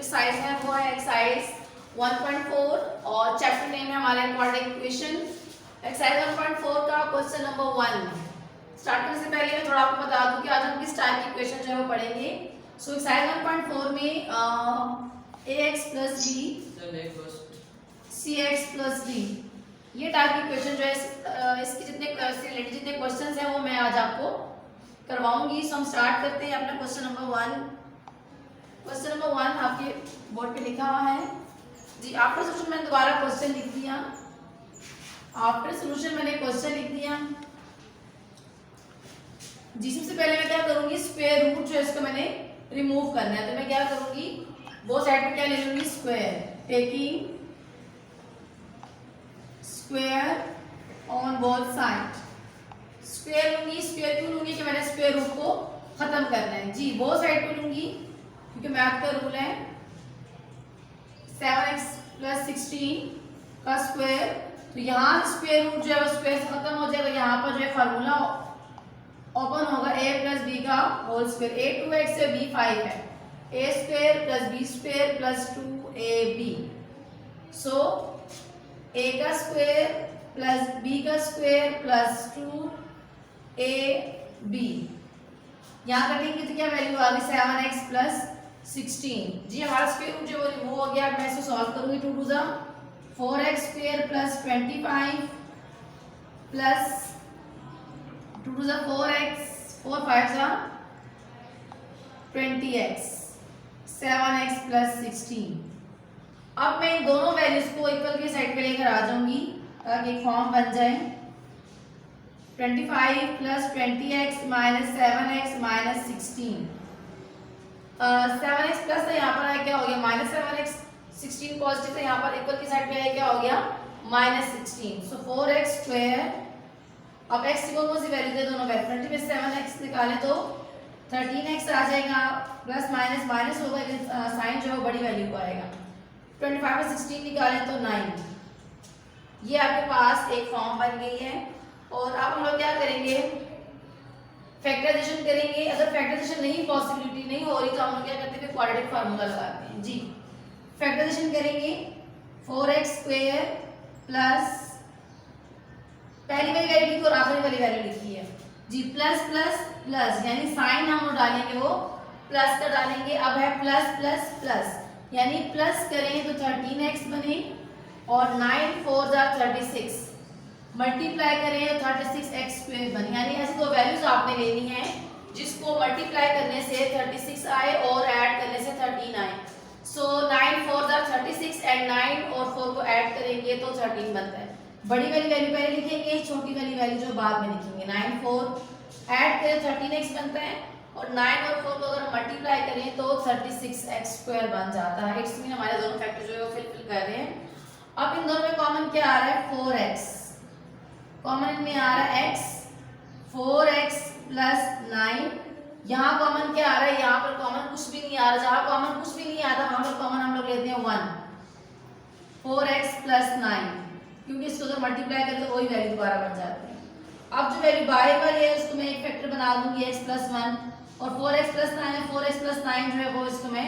Exercise है वो है एक्सरसाइज 1.4 और चैप्टर नेम है हमारे क्वाड्रेटिक इक्वेशन। एक्सरसाइज 1.4 का क्वेश्चन नंबर 1 स्टार्ट करने से पहले मैं थोड़ा आपको बता दूं कि आज हम किस टाइप की इक्वेशन जो है वो पढ़ेंगे। सो एक्सरसाइज 1.4 में ax plus b cx plus d ये टाइप की इक्वेशन जो है इसके जितने रिलेटेड जितने क्वेश्चंस हैं वो मैं आज आपको करवाऊंगी। सो हम स्टार्ट करते हैं अपना क्वेश्चन नंबर 1। क्वेश्चन नंबर 1 आपके बोर्ड पे लिखा हुआ है जी। आफ्टर सोल्यूशन मैंने दोबारा क्वेश्चन लिख दिया। आफ्टर सोल्यूशन मैंने क्वेश्चन लिख दिया जी। सबसे पहले मैं क्या करूंगी, स्क्वायर रूट जो है इसको मैंने रिमूव करना है, तो मैं क्या करूंगी, वो साइड पे क्या ले लूंगी, square, taking square on both side. Square लूंगी, स्क्वायर क्यों लूंगी कि मैंने स्क्वायर रूट को खत्म करना है जी। वो साइड पे लूंगी क्योंकि मैथ का रूल है 7x + 16 का स्क्वायर, तो यहाँ स्क्वायर रूट जो है वो स्क्वायर से खत्म हो जाएगा। यहाँ पर जो है फार्मूला ओपन होगा a + b का होल स्क्वायर। a 2x है, b 5 है, a² + b² + 2ab। So a का स्क्वायर प्लस b का स्क्वायर प्लस 2ab। यहाँ कटेंगे तो क्या वैल्यू आ गई, 7x + 16 जी। हमारा स्क्वायर रूट जो वो रिमूव हो गया। मैं इसको सॉल्व करूंगी। 2 × 4x² + 25 plus 2 × 4x 4 5 20x 7x + 16। अब मैं इन दोनों वैल्यूज को इक्वल की साइड पे लेकर आ जाऊंगी ताकि एक फॉर्म बन जाए। 25 + 20x - 7x - 16। 7x प्लस है, यहाँ पर आया क्या हो गया, -7x। 16 पॉजिटिव है, यहाँ पर इक्वल की साइड पे आया क्या हो गया, -16। सो 4x²। अब x की कौन सी वैल्यू दे, दोनों वैल्यू 20 में 7x निकाले तो 13x आ जाएगा, प्लस माइनस माइनस होगा, साइन जो है बड़ी वैल्यू को आएगा। 25 में 16 निकालें तो 9। ये आपके पास एक फॉर्म बन गई है। और अब हम लोग क्या करेंगे, फैक्टराइजेशन करेंगे। अगर फैक्टराइजेशन नहीं पॉसिबिलिटी नहीं हो रही तो हम लोग क्या करते हैं, क्वाड्रेटिक फार्मूला लगाते हैं जी। फैक्टराइजेशन करेंगे 4x² प्लस पहली वाली वैल्यू लिखी और आखिरी वाली वैल्यू लिखी है जी। प्लस प्लस प्लस यानी साइन हम लोग डालेंगे वो प्लस का डालेंगे। अब है प्लस प्लस प्लस यानी प्लस करें तो 13x बने और 9 × 4 = 36, मल्टीप्लाई करें तो 36x² बने। यानी ऐसी दो वैल्यूज आपने लेनी है जिसको मल्टीप्लाई करने से 36 आए और ऐड करने से 13 आए। सो 9 × 4 = 36 एंड 9 और 4 को ऐड करेंगे तो 13 बनता है। बड़ी वाली वैल्यू पहले लिखेंगे, छोटी वाली वैल्यू जो बाद में लिखेंगे। 9 4 ऐड करें 13x बनता है और 9 और 4 को अगर मल्टीप्लाई करें तो 36x² बन जाता है। इट्स मीन हमारे दोनों फैक्टर जो है वो फिलफिल कर रहे हैं। अब इन दोनों में कॉमन क्या आ रहा है, 4x कॉमन इनमें आ रहा है x, 4x + 9। यहाँ कॉमन क्या आ रहा है, यहाँ पर कॉमन कुछ भी नहीं आ रहा। जहाँ कॉमन कुछ भी नहीं आता वहां पर कॉमन हम लोग लेते हैं 1, 4x + 9, क्योंकि इसको अगर मल्टीप्लाई करें तो वही वैल्यू दोबारा बन जाती है। अब जो वैल्यू बाहर वाली है उसको मैं एक फैक्टर बना दूंगी, x + 1, और 4x + 9 है, 4x + 9 जो है वो इसको मैं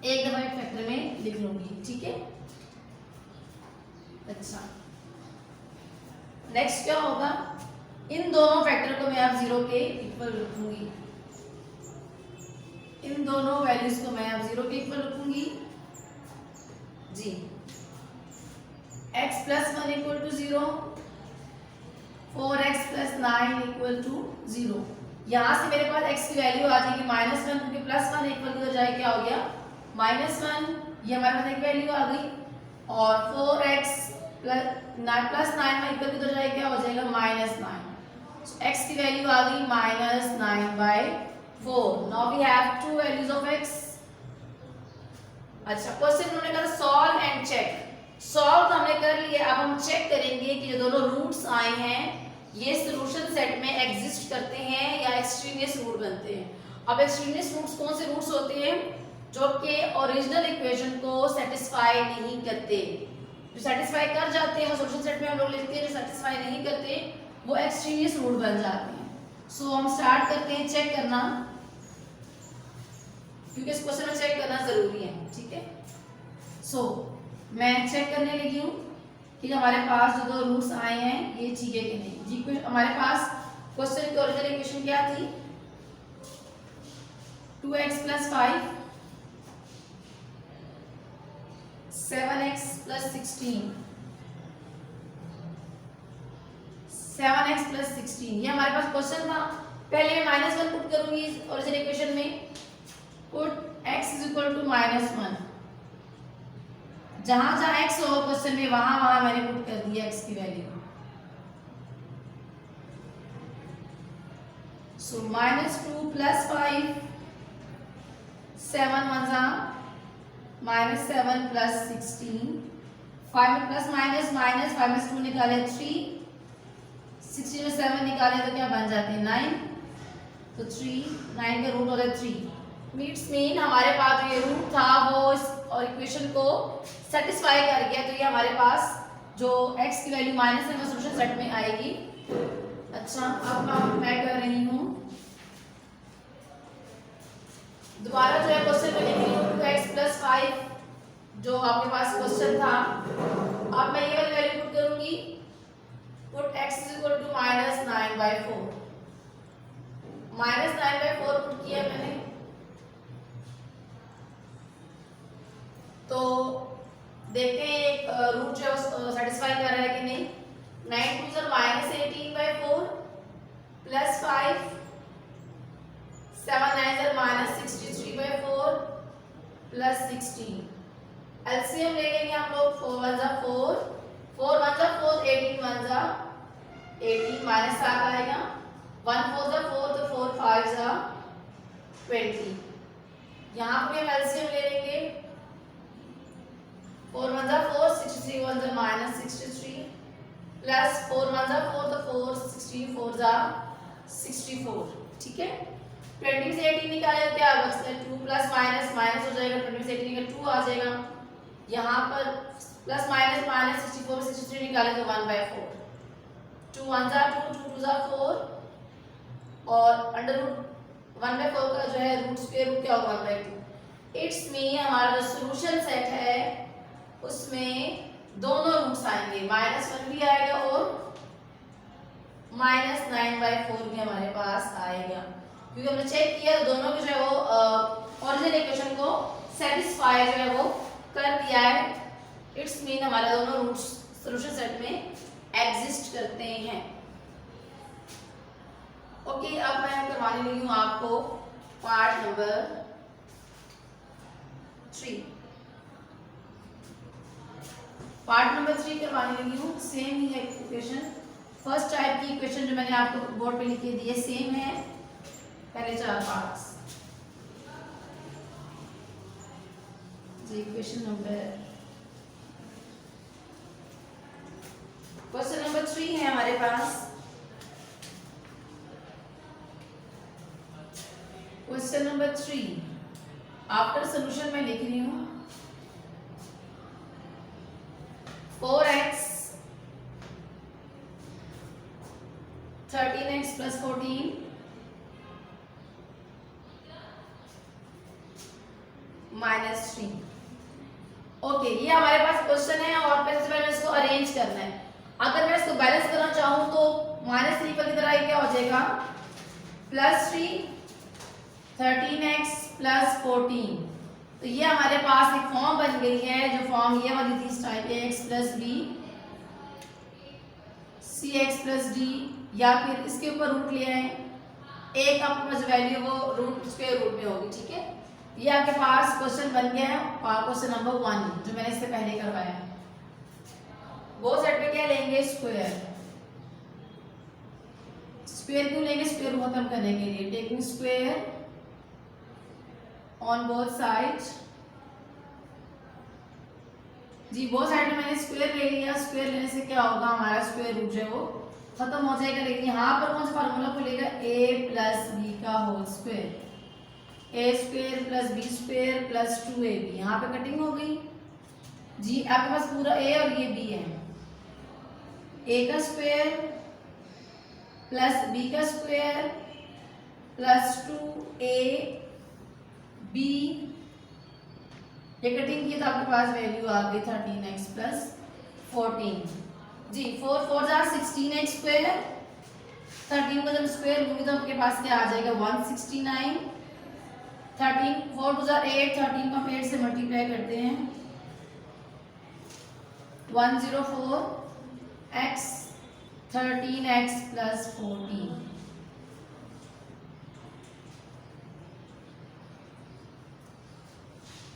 एक दफा एक फैक्टर में लिख लूंगी, ठीक है। अच्छा, नेक्स्ट क्या होगा, इन दोनों फैक्टर को मैं अब 0 के इक्वल रखूंगी। इन दोनों वैल्यूज को मैं अब 0 के इक्वल रखूंगी जी। x + 1 = 0, 4x + 9 = 0। यहाँ से मेरे पास x की वैल्यू आ जाएगी -1 क्योंकि +1 इक्वल हो जाए क्या हो गया, -1। ये हमारे पास एक वैल्यू आ गई और 4x + 9 में इक्वल हो जाए क्या हो जाएगा, -9। So x की वैल्यू आ गई -9/4। Now we have two values of x। अच्छा, क्वेश्चन उन्होंने कहा सॉल्व एंड चेक। सॉल्व तो हमने कर लिया, अब हम चेक करेंगे कि जो दोनों रूट्स आए हैं ये सॉल्यूशन सेट में एग्जिस्ट करते हैं या एक्सट्रीनियस रूट बनते हैं। अब एक्सट्रीनियस रूट्स कौन से रूट्स होते हैं, जो कि ओरिजिनल इक्वेशन को सेटिस्फाई नहीं करते। जो सेटिस्फाई कर जाते हैं वो सॉल्यूशन सेट में हम लोग लिखते हैं, जो सेटिस्फाई नहीं करते वो एक्सट्रीनियस रूट बन जाते हैं। सो हम स्टार्ट करते हैं चेक करना। क्योंकि इस क्वेश्चन में चेक करना जरूरी है, ठीक है। सो मैं चेक करने लगी हूँ कि हमारे पास जो दो रूट्स आए हैं ये ठीक है कि नहीं जी। हमारे पास क्वेश्चन की ओरिजिनल इक्वेशन क्या थी, 2x + 5 7x + 16 7x + 16 ये हमारे पास क्वेश्चन था। पहले मैं -1 पुट करूंगी ओरिजिनल इक्वेशन में, पुट x = -1, जहां जहां x हो क्वेश्चन में वहां वहां मैंने पुट कर दिया x की वैल्यू। सो -2 + 5 7 1 -7 + 16 5 में प्लस माइनस माइनस 5 में 2 निकाले 3 16 में 7 निकाले तो क्या बन जाते हैं 9, तो 3 9 का रूट होता है 3। मीट्स मीन हमारे पास जो ये रूट था वो इस और इक्वेशन को सेटिस्फाई कर गया, तो ये हमारे पास जो x की वैल्यू माइनस है वो सॉल्यूशन सेट में आएगी। अच्छा अब मैं कर रही हूँ दोबारा जो है क्वेश्चन में लिख रही हूँ 2x + 5 जो आपके पास क्वेश्चन था। अब मैं ये वाली वैल्यू पुट करूंगी, पुट x = -9/4 -9/4 पुट किया मैंने, तो देखते हैं एक रूट जो है सेटिस्फाई कर रहा है कि नहीं। 9 2 -18/4 + 5 7 9 -63/4 + 16 एलसीएम ले लेंगे हम लोग। 4 1 4 4 1 4 18 1 18 -7 आएगा, 1 4 4 तो 4 5 20। यहाँ पे हम एलसीएम ले लेंगे, 4 1 4 63 1 -63 प्लस 4 1 4 तो 4 16 4 64, ठीक है। 20 से 18 निकाले तो क्या बचता है 2 प्लस माइनस माइनस हो जाएगा, 20 से 18 का 2 आ जाएगा। यहाँ पर प्लस माइनस माइनस 64 से 63 निकाले तो 1/4, 2 1 2 2 2 4 और अंडर रूट 1/4 का जो है रूट स्क्वायर रूट क्या होगा 1/2। इट्स मीन हमारा जो सॉल्यूशन सेट है उसमें दोनों रूट्स आएंगे, -1 भी आएगा और -9/4 भी हमारे पास आएगा, क्योंकि हमने चेक किया तो दोनों की जो है वो ओरिजिनल इक्वेशन को सेटिस्फाई जो है वो कर दिया है। इट्स मीन हमारे दोनों रूट्स सॉल्यूशन सेट में एग्जिस्ट करते हैं। ओके अब मैं करवाने लगी हूँ आपको पार्ट नंबर 3। पार्ट नंबर 3 करवाने लगी हूँ। सेम ही है इक्वेशन, फर्स्ट टाइप की इक्वेशन जो मैंने आपको बोर्ड पे लिख के दी है सेम है पहले 4 parts. Equation number question number 3 है हमारे पास। क्वेश्चन नंबर 3 आफ्टर सॉल्यूशन में लिख रही हूँ 4x 13x + 14 -3। ओके ये हमारे पास क्वेश्चन है और सबसे पहले इसको अरेंज करना है। अगर मैं इसको बैलेंस करना चाहूँ तो -3 पर की तरह ये क्या हो जाएगा +3 13x + 14, तो ये हमारे पास एक फॉर्म बन गई है जो फॉर्म ये वाली थी इस type x + b cx + d, या फिर इसके ऊपर रूट लिया है एक आपके पास वैल्यू वो रूट स्क्वायर रूट में होगी, ठीक है। ये आपके पास क्वेश्चन बन गया है क्वेश्चन नंबर 1 जो मैंने इससे पहले करवाया है। बोथ साइड पे क्या लेंगे स्क्वायर, स्क्वायर क्यों लेंगे स्क्वायर रूट खत्म करने के लिए, taking square on both sides. जी बोथ साइड में मैंने स्क्वायर ले लिया, स्क्वायर लेने से क्या होगा हमारा स्क्वायर रूट जो है वो खत्म हो जाएगा, लेकिन यहाँ पर कौन सा फार्मूला खुलेगा a + b का whole square, a² + b² + 2ab। यहाँ पे कटिंग हो गई जी, आपके पास पूरा a और ये b है, a का स्क्वायर + b का स्क्वायर + 2ab बी ये कटिंग की तो आपके पास वैल्यू आ गई 13x प्लस 14 जी। 4 4 जा 16x स्क्वायर, 13 को जब स्क्वायर लूंगी तो आपके पास क्या आ जाएगा 169। 13 4 2 जा 8, 13 को हम 8 से मल्टीप्लाई करते हैं 104x 13x प्लस 14।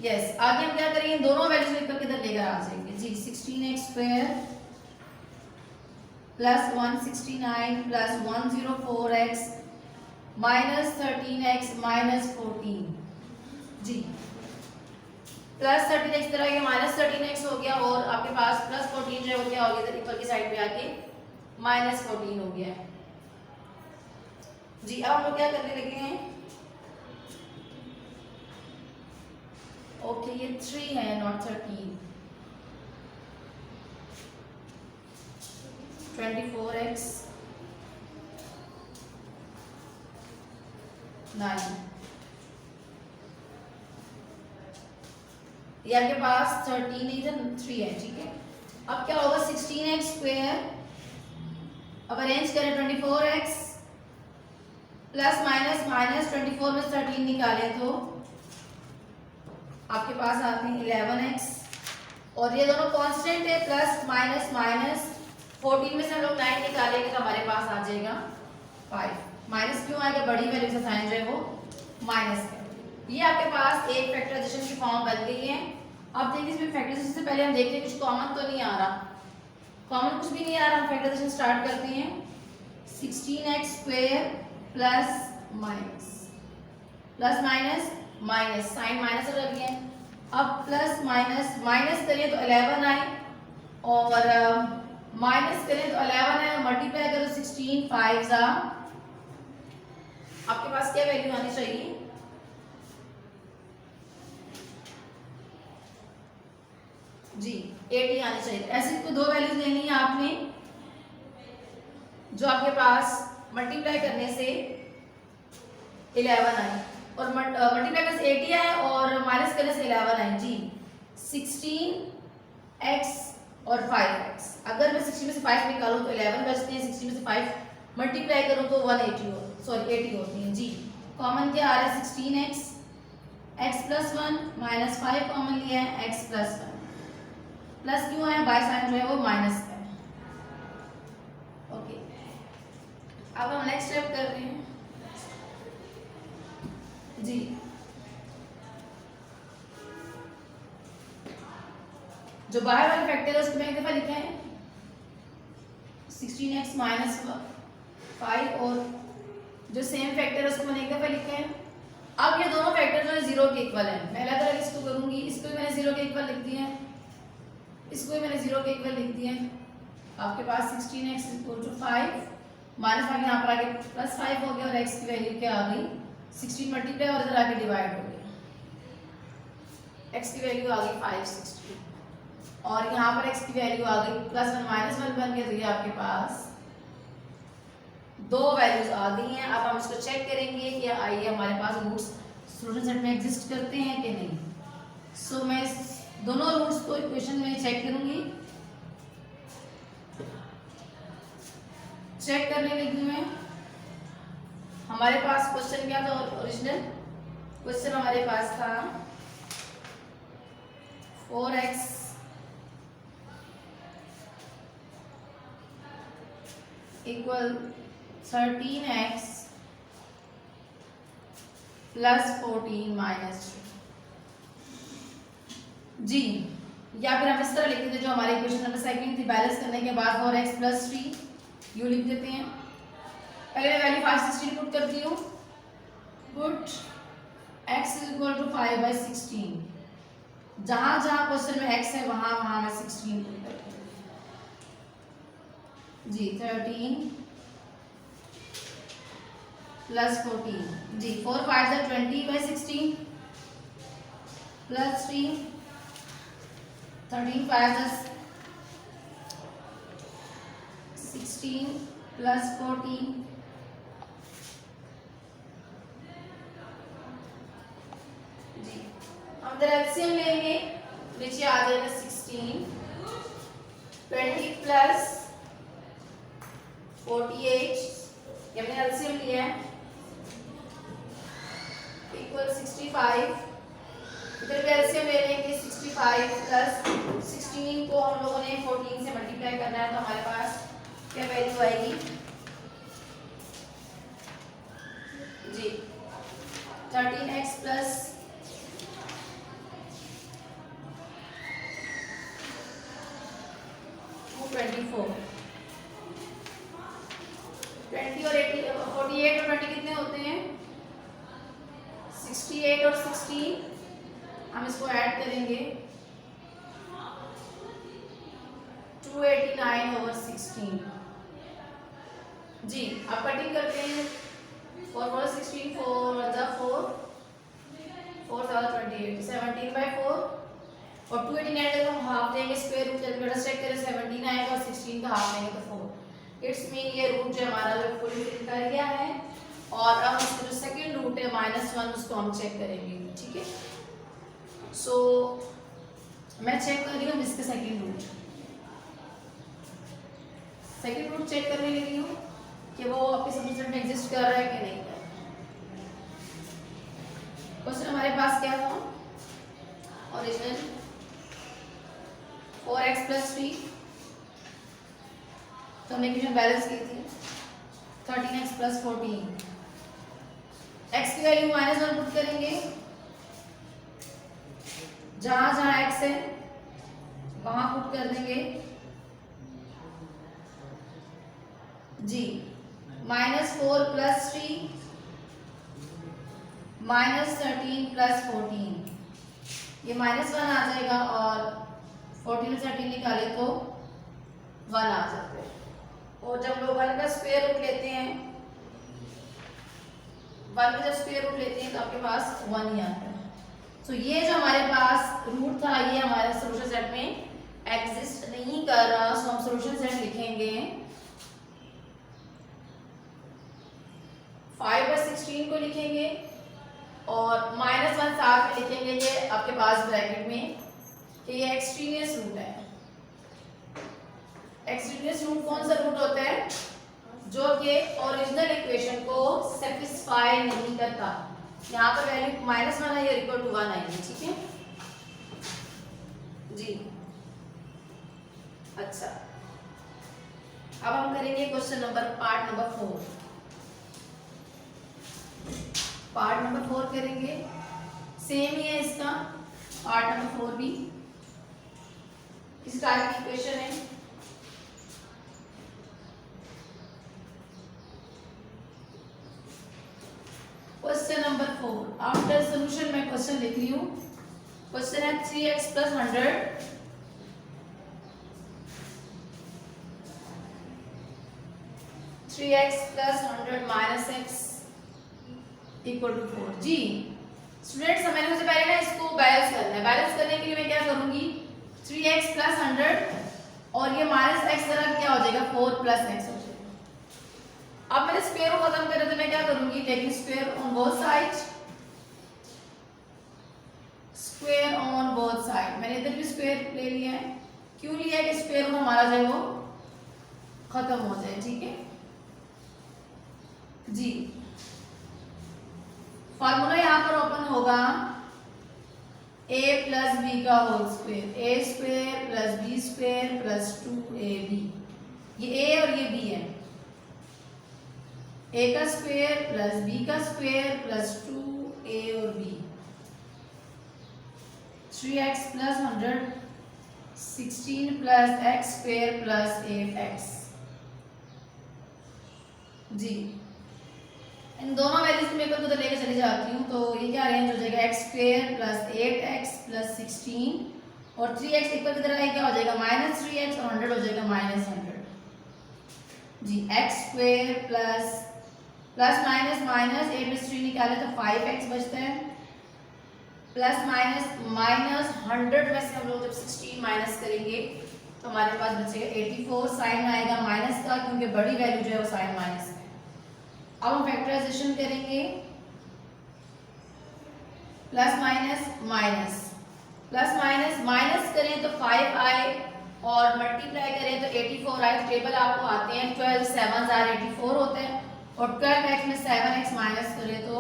यस आगे हम क्या करेंगे, दोनों वैल्यूज लेकर किधर लेकर आ जाएंगे जी। 16x square plus 169 plus 104x minus 13x minus 14 जी। प्लस 13x तरह ये माइनस 13x हो गया और आपके पास प्लस 14 जो है वो क्या हो गया, इधर ऊपर की साइड पे आके माइनस 14 हो गया जी। अब हम लोग क्या करने लगे हैं, ओके ये 3 है नॉट 13। 24x 9 ये आपके पास 13 नहीं था 3 है, ठीक है। अब क्या होगा 16x स्क्वायर, अब अरेंज करें 24x प्लस माइनस माइनस 24 में 13 निकालें तो आपके पास आते हैं 11x और ये दोनों कांस्टेंट है, प्लस माइनस माइनस 14 में से हम लोग 9 निकालेंगे तो हमारे पास आ जाएगा 5। माइनस क्यों आएगा, बड़ी वैल्यू से साइन जो है वो माइनस है। ये आपके पास एक फैक्टराइजेशन की फॉर्म बन गई है। अब देखिए इसमें फैक्टराइजेशन से पहले हम देखते हैं कुछ कॉमन तो नहीं आ रहा, कॉमन कुछ भी नहीं आ रहा। हम फैक्टराइजेशन स्टार्ट करते हैं 16x square plus minus plus minus minus sign minus रख लिया, अब प्लस माइनस माइनस करिए तो 11 आए और माइनस करें तो 11 है, मल्टीप्लाई करो 16 5 जा आपके पास क्या वैल्यू आनी चाहिए जी 80 आनी चाहिए। ऐसे को दो वैल्यूज लेनी है आपने जो आपके पास मल्टीप्लाई करने से 11 आए और मल्टीप्लाई करने से 80 आए और माइनस करने से 11 आए जी। 16x और 5x, अगर मैं 60 में से 5 निकालूं तो 11 बचते हैं, 60 में से 5 मल्टीप्लाई करूं तो 180 सॉरी 80 होती हैं जी। कॉमन क्या आ रहा है 16x x plus 1 minus 5 common लिया है x प्लस 1 प्लस क्यों है, बाय साइन जो है वो माइनस है। ओके अब हम नेक्स्ट स्टेप कर रहे हैं जी। जो बाहर वाले फैक्टर है उसको मैंने एक दफा लिखा है 16x माइनस 5 और जो सेम फैक्टर है उसको मैंने एक दफा लिखा है। अब ये दोनों फैक्टर जो है 0 के इक्वल है, मैं अलग अलग इसको करूंगी, इसको भी मैंने 0 के इक्वल लिख दिया है, इसको भी मैंने 0 के इक्वल लिख दिया है। आपके पास 16x इक्वल टू 5 माइनस 5 यहाँ पर आके प्लस 5 हो गया और x की वैल्यू क्या आ गई 16 मल्टीप्लाई और इधर आके डिवाइड हो गया, x की वैल्यू आ गई 560 और यहाँ पर x की वैल्यू आ गई प्लस 1 माइनस 1 बन गया, तो ये आपके पास दो वैल्यूज आ गई हैं। अब हम इसको चेक करेंगे कि आइए हमारे पास रूट्स सॉल्यूशन सेट में एग्जिस्ट करते हैं कि नहीं। सो मैं दोनों रूट्स को इक्वेशन में चेक करूंगी, चेक करने लगी मैं। हमारे पास क्वेश्चन क्या था, ओरिजिनल क्वेश्चन हमारे पास था 4x equal 13x plus 14 minus 2 जी। या फिर हम इस तरह लिखते थे जो हमारी इक्वेशन नंबर सेकंड थी, बैलेंस करने के बाद 4x प्लस 3 यू लिख देते हैं। पहले मैं वैल्यू 516 पुट करती हूँ, put x is equal to 5/16, जहां जहां क्वेश्चन में x है वहां वहां मैं 16 पुट करती हूँ जी। 13 प्लस 14 जी, 4 5 जा 20/16 प्लस 3 13 5 जा 16 प्लस 14 14 इधर एलसीएम लेंगे, नीचे आ जाएगा 16, 20 प्लस 48, ये हमने एलसीएम लिया है, इक्वल 65। इधर भी एलसीएम ले लेंगे, 65 प्लस 16 को हम लोगों ने 14 से मल्टीप्लाई करना है, तो हमारे पास क्या वैल्यू आएगी जी 13x प्लस 224। 20 और 80, 48 और 20 कितने होते हैं 68 और 16, हम इसको ऐड करेंगे 289 ओवर 16 जी। अब कटिंग करते हैं, 4 4 16, 4 1 4, 4 28, 17/4 और 289 जब हम हाफ देंगे स्क्वायर रूट कैलकुलेटर चेक करें 17 आएगा और 16 का हाफ देंगे तो 4। इट्स मीन ये रूट जो हमारा जो फुली फिल कर गया है, और अब इसका जो सेकंड रूट है -1 उसको हम चेक करेंगे, ठीक है। सो मैं चेक कर रही हूँ इसका सेकंड रूट चेक करने लगी हूँ कि वो आपके सब्जेक्ट में एग्जिस्ट कर रहा है कि नहीं कर रहा। क्वेश्चन हमारे पास क्या था, ओरिजिनल 4x प्लस 3, तो हमने इक्वेशन बैलेंस की थी 13x प्लस 14, x की वैल्यू -1 पुट करेंगे, जहां जहां x है वहां पुट कर देंगे जी। -4 प्लस 3 -13 प्लस 14, ये -1 आ जाएगा और 14 में 13 निकाले तो 1 आ जाता है। और जब लोग 1 का स्क्वायर रूट लेते हैं, 1 का जब स्क्वायर रूट लेते हैं तो आपके पास 1 ही आता है। तो ये जो हमारे पास रूट था ये हमारे सॉल्यूशन सेट में एग्जिस्ट नहीं कर रहा, सो हम सॉल्यूशन सेट लिखेंगे 5/16 को लिखेंगे और -1 साथ में लिखेंगे, ये आपके पास ब्रैकेट में कि ये एक्सट्रीनियस रूट है। एक्सट्रीनियस रूट कौन सा रूट होता है, जो कि ओरिजिनल इक्वेशन को सेटिस्फाई नहीं करता। यहाँ पर वैल्यू -1 है, ये इक्वल टू 1 आएगी, ठीक है जी। अच्छा, अब हम करेंगे question number part number 4। Part number 4 करेंगे, सेम ही है इसका पार्ट नंबर 4 भी, इस टाइप की इक्वेशन है। क्वेश्चन नंबर 4, आफ्टर सॉल्यूशन मैं क्वेश्चन लिख रही हूँ। क्वेश्चन है 3x प्लस 100 3x प्लस 100 माइनस x इक्वल टू 4 जी। स्टूडेंट्स मैंने सबसे पहले ना इसको बैलेंस करना है। बैलेंस करने के लिए मैं क्या करूंगी, 3x प्लस 100 और ये माइनस x तरफ क्या हो जाएगा 4 प्लस x हो जाएगा। अब मैंने स्क्वायर को खत्म करा तो मैं क्या करूंगी, taking square on both side, square on both side. मैंने इधर भी स्क्वायर ले लिया है, क्यों लिया है कि स्क्वायर रूट हमारा जो है वो खत्म हो जाए, ठीक है जी। फॉर्मूला यहाँ पर ओपन होगा a प्लस बी का whole square, a square plus b square plus 2ab। ये a और ये b है, a का स्क्वायर प्लस b का स्क्वायर प्लस 2a और b। 3x प्लस 100 16 प्लस x स्क्वायर प्लस 8x जी। इन दोनों वैल्यूज को मैं इधर लेके चली जाती हूँ, तो ये क्या रेंज हो जाएगा x square plus 8x plus 16 और 3x इक्वल किधर आएगा, क्या हो जाएगा -3x और 100 हो जाएगा -100 जी। x स्क्वायर प्लस माइनस 8 में 3 निकाले तो 5x बचता है, प्लस माइनस 100 में से हम लोग जब 16 माइनस करेंगे तो हमारे पास बचेगा 84। साइन आएगा माइनस का क्योंकि बड़ी वैल्यू जो है वो साइन माइनस है। अब हम फैक्टराइजेशन करेंगे, plus minus minus, plus minus minus करें तो 5 आए और मल्टीप्लाई करें तो 84 आए। तो टेबल आपको आते हैं 12 7 आर 84 होते हैं और 12x में 7x माइनस करें तो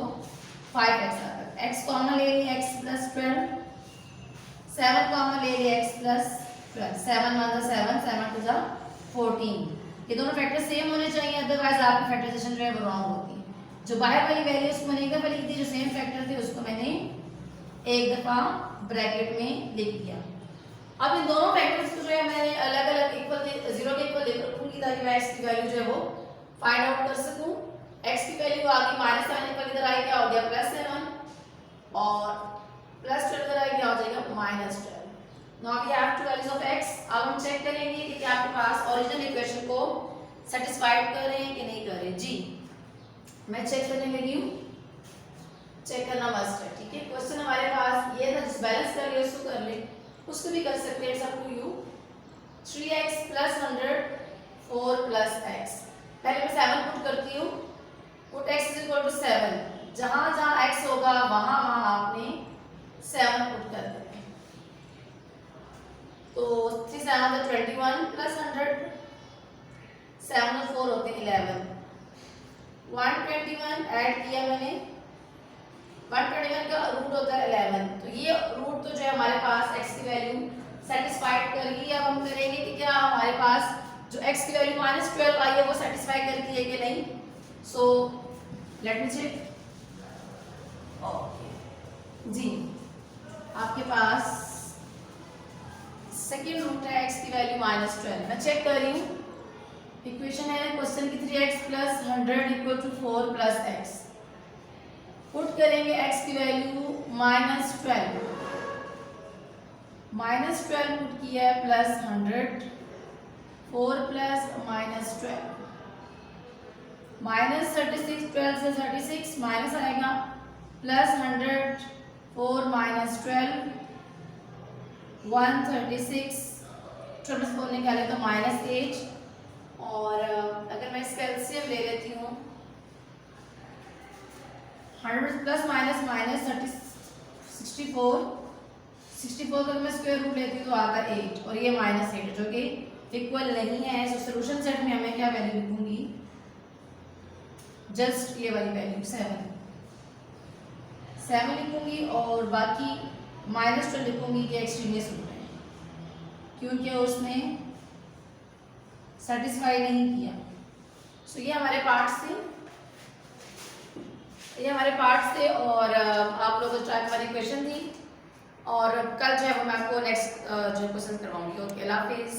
5x आता है। x कॉमन ले लिए x प्लस 12, 7 कॉमन ले लिए x प्लस 12, 7 1 7 7 2 14। ये दोनों फैक्टर सेम होने चाहिए, अदरवाइज आपकी फैक्टराइजेशन जो है वो रॉन्ग होती है। जो बाहर वाली वैल्यू उसको मैंने एक दफा लिख दी, जो सेम फैक्टर थे उसको मैंने एक दफा ब्रैकेट में लिख दिया। अब इन दोनों फैक्टर्स को जो है मैंने अलग अलग इक्वल 0 के इक्वल लिख रखूंगी ताकि मैं x की वैल्यू जो है वो फाइंड आउट कर सकूं। x की वैल्यू आ गई -7 इक्वल इधर आई क्या हो गया +7 और +12 इधर आई क्या हो जाएगा -12। Now we have two values of x। अब हम चेक करेंगे कि क्या आपके पास ओरिजिनल इक्वेशन को सेटिस्फाइड कर रहे हैं कि नहीं कर रहे। जी मैं चेक करने लगी हूं, चेक करना मस्ट है, ठीक है। क्वेश्चन हमारे पास ये था, जिस बैलेंस कर ले उसको कर ले, उसको भी कर सकते हैं। It's up to you. 3x + 100 4 + x। पहले मैं 7 पुट करती हूँ। पुट x = 7, जहां जहां x होगा वहां वहां आपने 7 पुट कर देना। तो 3 7 21 + 100, 7 और 4 होते हैं 11, 121 ऐड किया मैंने, 121 का रूट होता है 11। तो ये रूट तो जो है हमारे पास x की वैल्यू सेटिस्फाइड कर गई। अब हम करेंगे कि क्या हमारे पास जो x की वैल्यू -12 आई है वो सेटिस्फाई करती है कि नहीं। So let me check. Okay जी, आपके पास सेकेंड रूट है x की वैल्यू -12। मैं चेक कर रही हूँ, इक्वेशन है क्वेश्चन की 3x + 100 = 4 + x। पुट करेंगे x की वैल्यू -12, -12 पुट किया है +100, 4 + -12 -36, 12 से 36 माइनस आएगा, +100 4 -12 136, 12 निकाले तो -8। और अगर मैं इसका एलसीएम ले लेती हूँ 100 + -, 64 का मैं स्क्वायर रूट लेती हूँ तो आता है 8 और ये -8 जो कि इक्वल नहीं है। सो सॉल्यूशन सेट में हमें क्या वैल्यू लिखूंगी, जस्ट ये वाली वैल्यू 7 लिखूंगी और बाकी -12 लिखूंगी कि एक्सट्रीमियस रूट है क्योंकि उसने सेटिस्फाई नहीं किया। सो ये हमारे पार्ट्स थे और आप लोगों को ट्राई वाली क्वेश्चन थी और कल जो है वो मैं आपको नेक्स्ट जो क्वेश्चन करवाऊंगी। ओके, अल्लाह हाफिज़।